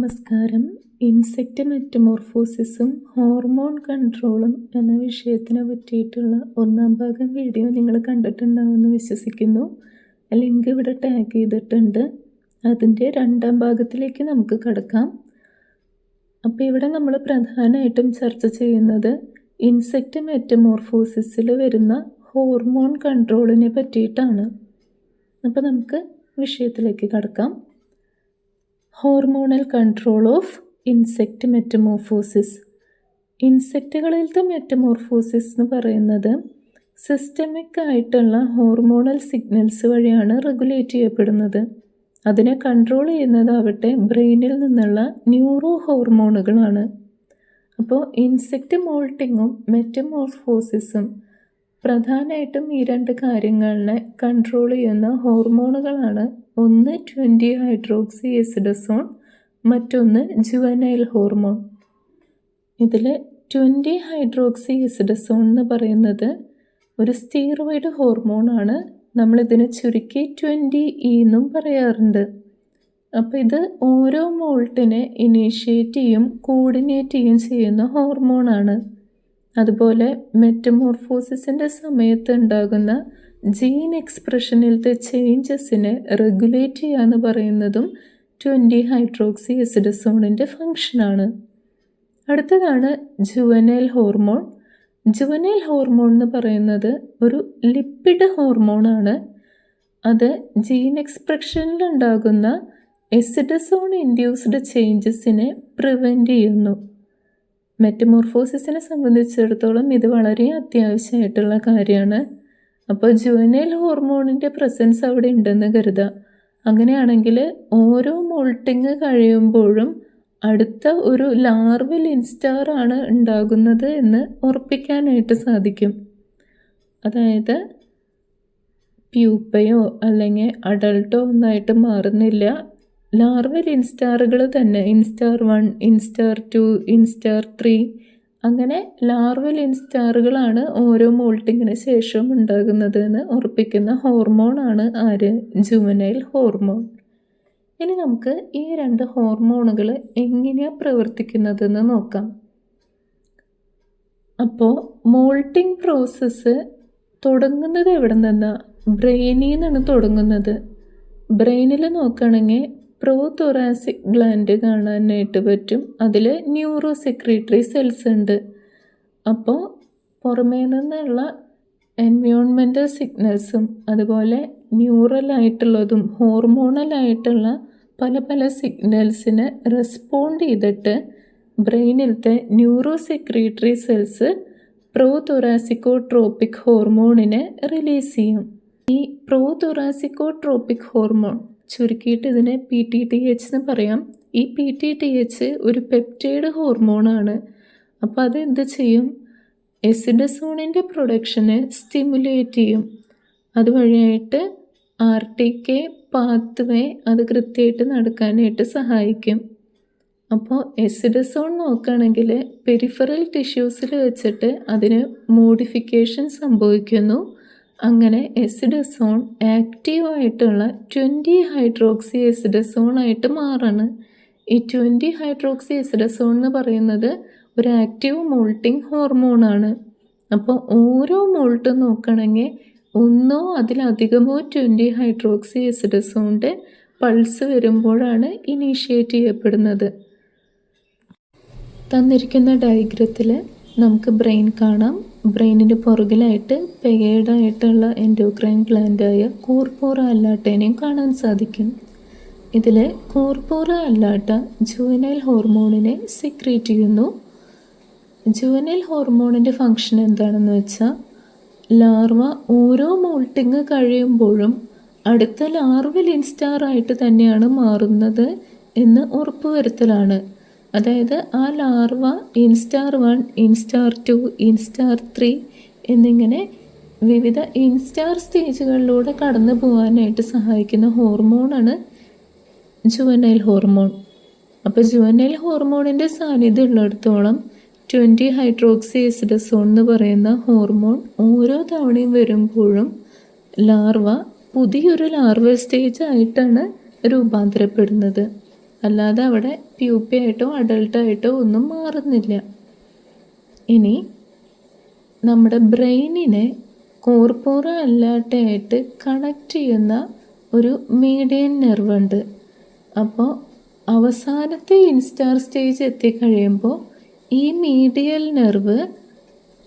നമസ്കാരം. Insect മെറ്റമോർഫോസിസും hormone കൺട്രോളും എന്ന വിഷയത്തിനെ പറ്റിയിട്ടുള്ള ഒന്നാം ഭാഗം വീഡിയോ നിങ്ങൾ കണ്ടിട്ടുണ്ടാവുമെന്ന് വിശ്വസിക്കുന്നു. ലിങ്ക് ഇവിടെ ടാഗ് ചെയ്തിട്ടുണ്ട്. അതിൻ്റെ രണ്ടാം ഭാഗത്തിലേക്ക് നമുക്ക് കടക്കാം. അപ്പോൾ ഇവിടെ നമ്മൾ പ്രധാനമായിട്ടും ചർച്ച ചെയ്യുന്നത് ഇൻസെക്റ്റ് മെറ്റമോർഫോസിസിൽ വരുന്ന ഹോർമോൺ കൺട്രോളിനെ പറ്റിയിട്ടാണ്. അപ്പോൾ നമുക്ക് വിഷയത്തിലേക്ക് കടക്കാം. Hormonal control of insect metamorphosis. ഇൻസെക്റ്റുകളിലത്തെ മെറ്റമോർഫോസിസ് എന്ന് പറയുന്നത് സിസ്റ്റമിക് ആയിട്ടുള്ള ഹോർമോണൽ സിഗ്നൽസ് വഴിയാണ് റെഗുലേറ്റ് ചെയ്യപ്പെടുന്നത്. അതിനെ കൺട്രോൾ ചെയ്യുന്നതാവട്ടെ ബ്രെയിനിൽ നിന്നുള്ള ന്യൂറോ ഹോർമോണുകളാണ്. അപ്പോൾ ഇൻസെക്റ്റ് മോൾട്ടിങ്ങും മെറ്റമോർഫോസിസും പ്രധാനമായിട്ടും ഈ രണ്ട് കാര്യങ്ങളിനെ കൺട്രോൾ ചെയ്യുന്ന ഹോർമോണുകളാണ്. ഒന്ന് 20-ഹൈഡ്രോക്സിഎസിഡസോൺ, മറ്റൊന്ന് ജുവനൈൽ ഹോർമോൺ. ഇതിൽ 20-ഹൈഡ്രോക്സിഎസിഡസോൺ എന്ന് പറയുന്നത് ഒരു സ്റ്റീറോയിഡ് ഹോർമോണാണ്. നമ്മളിതിനെ ചുരുക്കി 20E എന്നും പറയാറുണ്ട്. അപ്പോൾ ഇത് ഓരോ മോൾട്ടിനെ ഇനീഷ്യേറ്റ് ചെയ്യും കോർഡിനേറ്റ് ചെയ്യും ചെയ്യുന്ന ഹോർമോണാണ്. അതുപോലെ മെറ്റമോർഫോസിസിൻ്റെ സമയത്ത് ഉണ്ടാകുന്ന ജീൻ എക്സ്പ്രഷനിലത്തെ ചേഞ്ചസിനെ റെഗുലേറ്റ് ചെയ്യുക എന്ന് പറയുന്നതും 20-ഹൈഡ്രോക്സിഎസിഡസോണിൻ്റെ ഫങ്ഷനാണ്. അടുത്തതാണ് ജുവനൈൽ ഹോർമോൺ. ജുവനൈൽ ഹോർമോൺ എന്ന് പറയുന്നത് ഒരു ലിപ്പിഡ് ഹോർമോണാണ്. അത് ജീൻ എക്സ്പ്രഷനിലുണ്ടാകുന്ന എസിഡസോൺ ഇൻഡ്യൂസ്ഡ് ചേഞ്ചസിനെ പ്രിവെൻറ്റ് ചെയ്യുന്നു. മെറ്റമോർഫോസിസിനെ സംബന്ധിച്ചിടത്തോളം ഇത് വളരെ അത്യാവശ്യമായിട്ടുള്ള കാര്യമാണ്. അപ്പോൾ ജുവനൈൽ ഹോർമോണിൻ്റെ പ്രസൻസ് അവിടെ ഉണ്ടെന്ന് കരുതുക. അങ്ങനെയാണെങ്കിൽ ഓരോ മോൾട്ടിങ് കഴിയുമ്പോഴും അടുത്ത ഒരു ലാർവൽ ഇൻസ്റ്റാർ ആണ് ഉണ്ടാകുന്നത് എന്ന് ഉറപ്പിക്കാനായിട്ട് സാധിക്കും. അതായത് പ്യൂപ്പയോ അല്ലെങ്കിൽ അഡൾട്ടോ ഒന്നായിട്ട് മാറുന്നില്ല. ലാർവൽ ഇൻസ്റ്റാറുകൾ തന്നെ ഇൻസ്റ്റാർ 1, ഇൻസ്റ്റാർ 2, ഇൻസ്റ്റാർ 3 അങ്ങനെ ലാർവൽ ഇൻസ്റ്റാറുകളാണ് ഓരോ മോൾട്ടിങ്ങിന് ശേഷവും ഉണ്ടാകുന്നത് എന്ന് ഉറപ്പിക്കുന്ന ഹോർമോണാണ് ആര്? Juvenile hormone. ഇനി നമുക്ക് ഈ രണ്ട് ഹോർമോണുകൾ എങ്ങനെയാണ് പ്രവർത്തിക്കുന്നതെന്ന് നോക്കാം. അപ്പോൾ മോൾട്ടിങ് പ്രോസസ്സ് തുടങ്ങുന്നത് എവിടെ നിന്നാണ്? ബ്രെയിനിൽ നിന്നാണ് തുടങ്ങുന്നത്. ബ്രെയിനിൽ നോക്കുകയാണെങ്കിൽ പ്രോതൊറാസിക് ഗ്ലാൻഡ് കാണാനായിട്ട് പറ്റും. അതിൽ ന്യൂറോ സെക്രീറ്ററി സെൽസ് ഉണ്ട്. അപ്പോൾ പുറമേ നിന്നുള്ള എൻവയോൺമെൻറ്റൽ സിഗ്നൽസും അതുപോലെ ന്യൂറലായിട്ടുള്ളതും ഹോർമോണലായിട്ടുള്ള പല പല സിഗ്നൽസിന് റെസ്പോണ്ട് ചെയ്തിട്ട് ബ്രെയിനിലത്തെ ന്യൂറോ സെക്രീറ്ററി സെൽസ് പ്രോതൊറാസിക്കോട്രോപ്പിക് ഹോർമോണിനെ റിലീസ് ചെയ്യും. ഈ പ്രോതൊറാസിക്കോട്രോപ്പിക് ഹോർമോൺ ചുരുക്കിയിട്ട് ഇതിനെ PTTH എന്ന് പറയാം. ഈ PTTH ഒരു പെപ്റ്റൈഡ് ഹോർമോണാണ്. അപ്പോൾ അതെന്ത് ചെയ്യും? എസിഡസോണിൻ്റെ പ്രൊഡക്ഷനെ സ്റ്റിമുലേറ്റ് ചെയ്യും. അതുവഴിയായിട്ട് RTK പാത്വേ അത് കൃത്യമായിട്ട് നടക്കാനായിട്ട് സഹായിക്കും. അപ്പോൾ എസിഡസോൺ നോക്കുകയാണെങ്കിൽ പെരിഫറൽ ടിഷ്യൂസിൽ വെച്ചിട്ട് അതിന് മോഡിഫിക്കേഷൻ സംഭവിക്കുന്നു. അങ്ങനെ എസിഡസോൺ ആക്റ്റീവായിട്ടുള്ള 20-ഹൈഡ്രോക്സിഎസിഡസോൺ ആയിട്ട് മാറാണ്. ഈ 20-ഹൈഡ്രോക്സിഎസിഡസോൺ എന്ന് പറയുന്നത് ഒരു ആക്റ്റീവ് മോൾട്ടിംഗ് ഹോർമോണാണ്. അപ്പോൾ ഓരോ മോൾട്ടും നോക്കുകയാണെങ്കിൽ ഒന്നോ അതിലധികമോ 20-ഹൈഡ്രോക്സിഎസിഡസോണിൻ്റെ പൾസ് വരുമ്പോഴാണ് ഇനീഷ്യേറ്റ് ചെയ്യപ്പെടുന്നത്. തന്നിരിക്കുന്ന ഡയഗ്രത്തിൽ നമുക്ക് ബ്രെയിൻ കാണാം. ബ്രെയിനിൻ്റെ പുറകിലായിട്ട് പെയേഡായിട്ടുള്ള എൻഡോക്രൈൻ ഗ്ലാൻഡായ കോർപോറ അല്ലാട്ടേനെയും കാണാൻ സാധിക്കും. ഇതിൽ കോർപോറ അല്ലാട്ട ജുവനൈൽ ഹോർമോണിനെ സെക്രീറ്റ് ചെയ്യുന്നു. ജുവനൈൽ ഹോർമോണിൻ്റെ ഫങ്ഷൻ എന്താണെന്ന് വെച്ചാൽ ലാർവ ഓരോ മോൾട്ടിങ് കഴിയുമ്പോഴും അടുത്ത ലാർവൽ ഇൻസ്റ്റാറായിട്ട് തന്നെയാണ് മാറുന്നത് എന്ന് ഉറപ്പുവരുത്തലാണ്. അതായത് ആ ലാർവ ഇൻസ്റ്റാർ 1, ഇൻസ്റ്റാർ 2, ഇൻസ്റ്റാർ 3 എന്നിങ്ങനെ വിവിധ ഇൻസ്റ്റാർ സ്റ്റേജുകളിലൂടെ കടന്നു പോകാനായിട്ട് സഹായിക്കുന്ന ഹോർമോണാണ് ജുവനൈൽ ഹോർമോൺ. അപ്പോൾ ജുവനൈൽ ഹോർമോണിൻ്റെ സാന്നിധ്യം ഉള്ളിടത്തോളം 20-ഹൈഡ്രോക്സിഎസിഡസോൺ എന്ന് പറയുന്ന ഹോർമോൺ ഓരോ തവണയും വരുമ്പോഴും ലാർവ പുതിയൊരു ലാർവൽ സ്റ്റേജ് ആയിട്ടാണ് രൂപാന്തരപ്പെടുന്നത്. അല്ലാതെ അവിടെ പ്യൂപ്പയായിട്ടോ അഡൾട്ടായിട്ടോ ഒന്നും മാറുന്നില്ല. ഇനി നമ്മുടെ ബ്രെയിനിനെ കോർപ്പോറ അല്ലാട്ടയായിട്ട് കണക്ട് ചെയ്യുന്ന ഒരു മീഡിയൻ നെർവുണ്ട്. അപ്പോൾ അവസാനത്തെ ഇൻസ്റ്റാർ സ്റ്റേജ് എത്തിക്കഴിയുമ്പോൾ ഈ മീഡിയൽ നെർവ്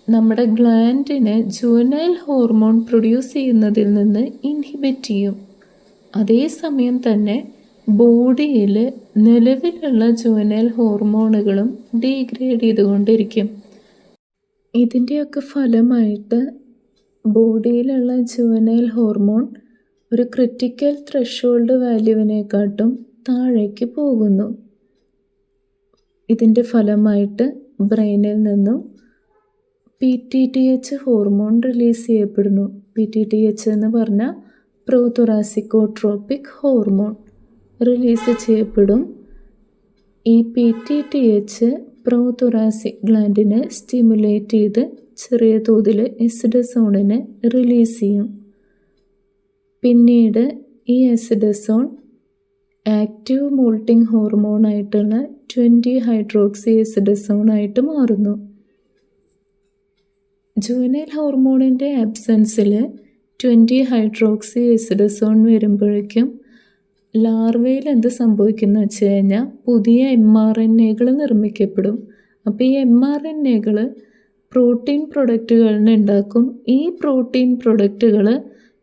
നമ്മുടെ ഗ്ലാൻഡിനെ ജുവനൈൽ ഹോർമോൺ പ്രൊഡ്യൂസ് ചെയ്യുന്നതിൽ നിന്ന് ഇൻഹിബിറ്റ് ചെയ്യും. അതേസമയം തന്നെ ബോഡിയിൽ നിലവിലുള്ള ജുവനൈൽ ഹോർമോണുകളും ഡീഗ്രേഡ് ചെയ്തുകൊണ്ടിരിക്കും. ഇതിൻ്റെയൊക്കെ ഫലമായിട്ട് ബോഡിയിലുള്ള ജുവനൈൽ ഹോർമോൺ ഒരു ക്രിട്ടിക്കൽ ത്രെഷോൾഡ് വാല്യൂവിനെക്കാട്ടും താഴേക്ക് പോകുന്നു. ഇതിൻ്റെ ഫലമായിട്ട് ബ്രെയിനിൽ നിന്നും PTTH ഹോർമോൺ റിലീസ് ചെയ്യപ്പെടുന്നു. PTTH എന്ന് പറഞ്ഞാൽ പ്രോതൊറാസിക്കോട്രോപിക് ഹോർമോൺ റിലീസ് ചെയ്യപ്പെടും. ഈ PTTH പ്രോതൊറാസിക് ഗ്ലാൻഡിനെ സ്റ്റിമുലേറ്റ് ചെയ്ത് ചെറിയ തോതിൽ എസിഡസോണിനെ റിലീസ് ചെയ്യും. പിന്നീട് ഈ എസിഡസോൺ ആക്റ്റീവ് മോൾട്ടിംഗ് ഹോർമോണായിട്ടുള്ള 20-ഹൈഡ്രോക്സി എസിഡസോണായിട്ട് മാറുന്നു. ജുവനൈൽ ഹോർമോണിൻ്റെ ആബ്സെൻസിൽ 20-ഹൈഡ്രോക്സി എസിഡസോൺ വരുമ്പോഴേക്കും ലാർവയിൽ എന്ത് സംഭവിക്കുന്നു വെച്ച് കഴിഞ്ഞാൽ പുതിയ mRNAകൾ നിർമ്മിക്കപ്പെടും. അപ്പോൾ ഈ mRNAകൾ പ്രോട്ടീൻ പ്രൊഡക്റ്റുകളിനെ ഉണ്ടാക്കും. ഈ പ്രോട്ടീൻ പ്രൊഡക്റ്റുകൾ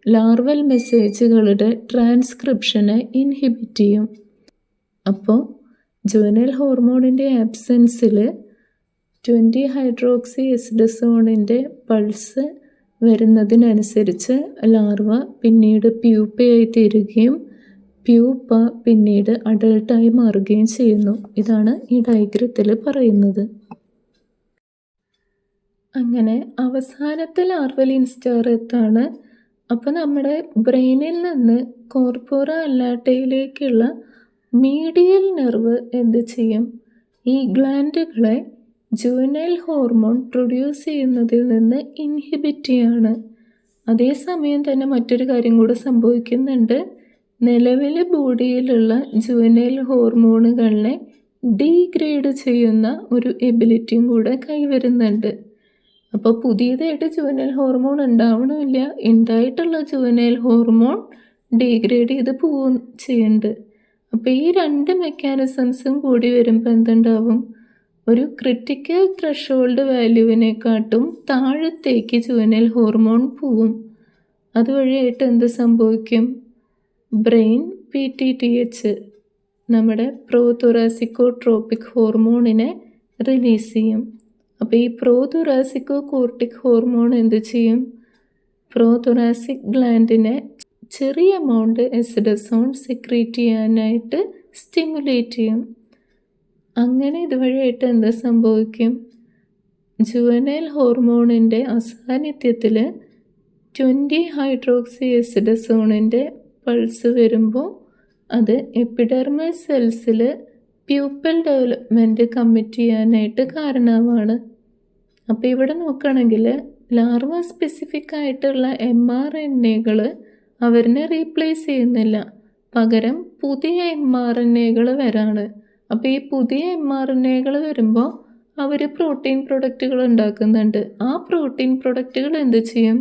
ലാർവൽ മെസ്സേജുകളുടെ ട്രാൻസ്ക്രിപ്ഷനെ ഇൻഹിബിറ്റ് ചെയ്യും. അപ്പോൾ ജുവനൈൽ ഹോർമോണിൻ്റെ ആബ്സെൻസിൽ 20-ഹൈഡ്രോക്സി എസിഡസോണിൻ്റെ പൾസ് വരുന്നതിനനുസരിച്ച് ലാർവ പിന്നീട് പ്യൂപ്പയായി തീരുകയും പ്യൂപ്പ പിന്നീട് അഡൾട്ടായി മാറുകയും ചെയ്യുന്നു. ഇതാണ് ഈ ഡയഗ്രത്തിൽ പറയുന്നത്. അങ്ങനെ അവസാനത്തെ ലാർവൽ ഇൻസ്റ്റാർ എത്താണ്. അപ്പോൾ നമ്മുടെ ബ്രെയിനിൽ നിന്ന് കോർപ്പോറ അല്ലാട്ടയിലേക്കുള്ള മീഡിയൽ നെർവ് എന്ത് ചെയ്യും? ഈ ഗ്ലാൻഡുകളെ ജുവനൈൽ ഹോർമോൺ പ്രൊഡ്യൂസ് ചെയ്യുന്നതിൽ നിന്ന് ഇൻഹിബിറ്റ് ചെയ്യാണ്. അതേസമയം തന്നെ മറ്റൊരു കാര്യം കൂടെ സംഭവിക്കുന്നുണ്ട്. നിലവിലെ ബോഡിയിലുള്ള ജുവനൈൽ ഹോർമോണുകളെ ഡീഗ്രേഡ് ചെയ്യുന്ന ഒരു എബിലിറ്റിയും കൂടെ കൈവരുന്നുണ്ട്. അപ്പോൾ പുതിയതായിട്ട് ജുവനൈൽ ഹോർമോൺ ഉണ്ടാവണമില്ല, ഉണ്ടായിട്ടുള്ള ജുവനൈൽ ഹോർമോൺ ഡീഗ്രേഡ് ചെയ്ത് ചെയ്യുന്നുണ്ട്. അപ്പോൾ ഈ രണ്ട് മെക്കാനിസംസും കൂടി വരുമ്പോൾ എന്തുണ്ടാവും? ഒരു ക്രിട്ടിക്കൽ ത്രെഷോൾഡ് വാല്യൂവിനെക്കാട്ടും താഴത്തേക്ക് ജുവനൈൽ ഹോർമോൺ പോവും. അതുവഴിയായിട്ട് എന്ത് സംഭവിക്കും? ബ്രെയിൻ PTTH നമ്മുടെ പ്രോതൊറാസിക്കോട്രോപിക് ഹോർമോണിനെ റിലീസ് ചെയ്യും. അപ്പോൾ ഈ പ്രോതൊറാസിക്കോകോർട്ടിക് ഹോർമോൺ എന്ത് ചെയ്യും? പ്രോതൊറാസിക് ഗ്ലാൻഡിനെ ചെറിയ എമൗണ്ട് എസിഡസോൺ സെക്രീറ്റ് ചെയ്യാനായിട്ട് സ്റ്റിമുലേറ്റ് ചെയ്യും. അങ്ങനെ ഇതുവഴിയായിട്ട് എന്ത് സംഭവിക്കും? ജുവനൈൽ ഹോർമോണിൻ്റെ അസാന്നിധ്യത്തിൽ 20-ഹൈഡ്രോക്സി എസിഡസോണിൻ്റെ പൾസ് വരുമ്പോൾ അത് എപ്പിഡെർമൽ സെൽസിൽ പ്യൂപ്പൽ ഡെവലപ്മെൻറ്റ് കമ്മിറ്റ് ചെയ്യാനായിട്ട് കാരണമാണ്. അപ്പോൾ ഇവിടെ നോക്കുകയാണെങ്കിൽ ലാർവ സ്പെസിഫിക് ആയിട്ടുള്ള mRNAകൾ അവരിനെ റീപ്ലേസ് ചെയ്യുന്നില്ല, പകരം പുതിയ mRNAകൾ വരാണ്. അപ്പോൾ ഈ പുതിയ mRNAകൾ വരുമ്പോൾ അവർ പ്രോട്ടീൻ പ്രൊഡക്റ്റുകൾ ഉണ്ടാക്കുന്നുണ്ട്. ആ പ്രോട്ടീൻ പ്രൊഡക്റ്റുകൾ എന്ത് ചെയ്യും?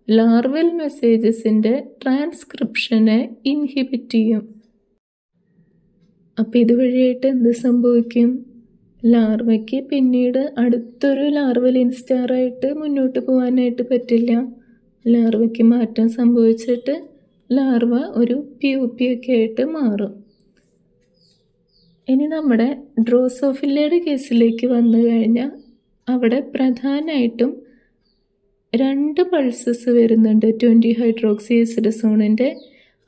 ലാർവൽ മെസ്സേജസിൻ്റെ ട്രാൻസ്ക്രിപ്ഷനെ ഇൻഹിബിറ്റ് ചെയ്യും. അപ്പോൾ ഇതുവഴിയായിട്ട് എന്ത് സംഭവിക്കും? ലാർവയ്ക്ക് പിന്നീട് അടുത്തൊരു ലാർവൽ ഇൻസ്റ്റാറായിട്ട് മുന്നോട്ട് പോകാനായിട്ട് പറ്റില്ല. ലാർവയ്ക്ക് മാറ്റം സംഭവിച്ചിട്ട് ലാർവ ഒരു പ്യൂപ്പയൊക്കെ ആയിട്ട് മാറും. ഇനി നമ്മുടെ ഡ്രോസോഫില്ലയുടെ കേസിലേക്ക് വന്നു കഴിഞ്ഞാൽ അവിടെ പ്രധാനമായിട്ടും 2 പൾസസ് വരുന്നുണ്ട് 20-ഹൈഡ്രോക്സി എസിഡസോണിൻ്റെ.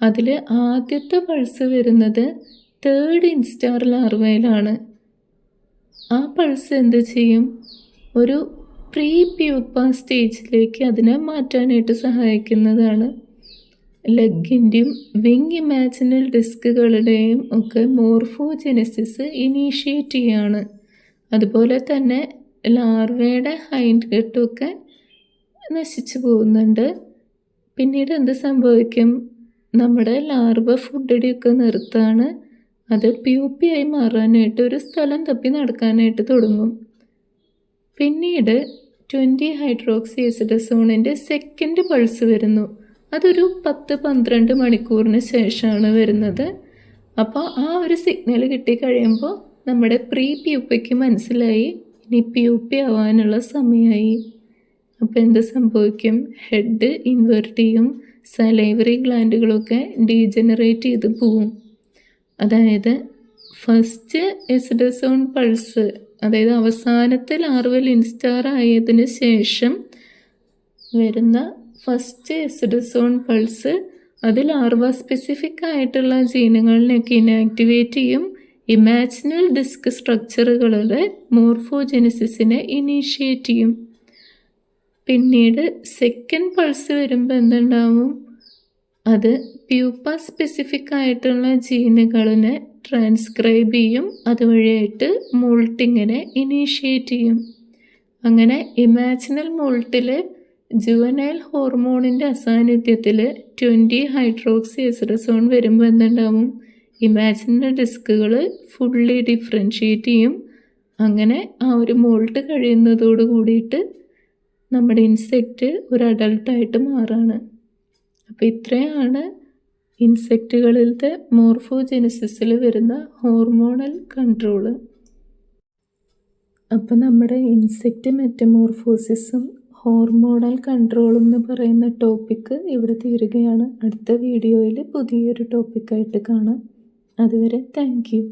അതിൽ ആദ്യത്തെ പൾസ് വരുന്നത് 3rd ഇൻസ്റ്റാർ ലാർവയിലാണ്. ആ പൾസ് എന്ത് ചെയ്യും? ഒരു പ്രീ പ്യൂപ്പ സ്റ്റേജിലേക്ക് അതിനെ മാറ്റാനായിട്ട് സഹായിക്കുന്നതാണ്. ലെഗിൻ്റെയും വിങ് ഇമാജിനൽ ഡിസ്കുകളുടെയും ഒക്കെ മോർഫോജെനസിസ് ഇനീഷ്യേറ്റ് ചെയ്യാണ്. അതുപോലെ തന്നെ ലാർവയുടെ ഹൈൻഡ് ഗട്ടൊക്കെ നശിച്ചു പോകുന്നുണ്ട്. പിന്നീട് എന്ത് സംഭവിക്കും? നമ്മുടെ ലാർവ ഫുഡടിയൊക്കെ നിർത്താണ്. അത് പ്യൂപ്പയായി മാറാനായിട്ട് ഒരു സ്ഥലം തപ്പി നടക്കാനായിട്ട് തുടങ്ങും. പിന്നീട് 20 ഹൈഡ്രോക്സി എസിഡസോണിൻ്റെ സെക്കൻഡ് പൾസ് വരുന്നു. അതൊരു 10-12 മണിക്കൂറിന് ശേഷമാണ് വരുന്നത്. അപ്പോൾ ആ ഒരു സിഗ്നൽ കിട്ടിക്കഴിയുമ്പോൾ നമ്മുടെ പ്രീ പ്യൂപ്പയ്ക്ക് മനസ്സിലായി ഇനി പ്യൂപ്പ ആവാനുള്ള സമയമായി. അപ്പോൾ എന്ത് സംഭവിക്കും? ഹെഡ് ഇൻവേർട്ട് ചെയ്യും, സലൈവറി ഗ്ലാൻഡുകളൊക്കെ ഡീജനറേറ്റ് ചെയ്ത് പോവും. അതായത് ഫസ്റ്റ് എസിഡസോൺ പൾസ്, അതായത് അവസാനത്തെ ലാർവൽ ഇൻസ്റ്റാർ ആയതിനു ശേഷം വരുന്ന ഫസ്റ്റ് എസിഡസോൺ പൾസ് അത് ലാർവ സ്പെസിഫിക് ആയിട്ടുള്ള ജീനുകളിനെയൊക്കെ ഇനാക്ടിവേറ്റ് ചെയ്യും, ഇമാജിനൽ ഡിസ്ക് സ്ട്രക്ചറുകളുടെ മോർഫോജെനിസിസിനെ ഇനീഷ്യേറ്റ് ചെയ്യും. പിന്നീട് സെക്കൻഡ് പൾസ് വരുമ്പോൾ എന്തുണ്ടാവും? അത് പ്യൂപ്പ സ്പെസിഫിക് ആയിട്ടുള്ള ജീനുകളിനെ ട്രാൻസ്ക്രൈബ് ചെയ്യും, അതുവഴിയായിട്ട് മോൾട്ടിങ്ങിനെ ഇനീഷ്യേറ്റ് ചെയ്യും. അങ്ങനെ ഇമാജിനൽ മോൾട്ടിൽ ജുവനൈൽ ഹോർമോണിൻ്റെ അസാന്നിധ്യത്തിൽ 20 ഹൈഡ്രോക്സി എസിഡസോൺ വരുമ്പോൾ എന്തുണ്ടാവും? ഇമാജിനൽ ഡിസ്കുകൾ ഫുള്ളി ഡിഫറൻഷ്യേറ്റ് ചെയ്യും. അങ്ങനെ ആ ഒരു മോൾട്ട് കഴിയുന്നതോട് കൂടിയിട്ട് നമ്മുടെ ഇൻസെക്റ്റ് ഒരു അഡൾട്ടായിട്ട് മാറാണ്. അപ്പോൾ ഇത്രയാണ് ഇൻസെക്റ്റുകളിലത്തെ മോർഫോജെനിസിസിൽ വരുന്ന ഹോർമോണൽ കൺട്രോള്. അപ്പോൾ നമ്മുടെ ഇൻസെക്റ്റ് മെറ്റമോർഫോസിസും ഹോർമോണൽ കൺട്രോളും എന്ന് പറയുന്ന ടോപ്പിക്ക് ഇവിടെ തീരുകയാണ്. അടുത്ത വീഡിയോയിൽ പുതിയൊരു ടോപ്പിക്കായിട്ട് കാണാം. അതുവരെ താങ്ക് യു.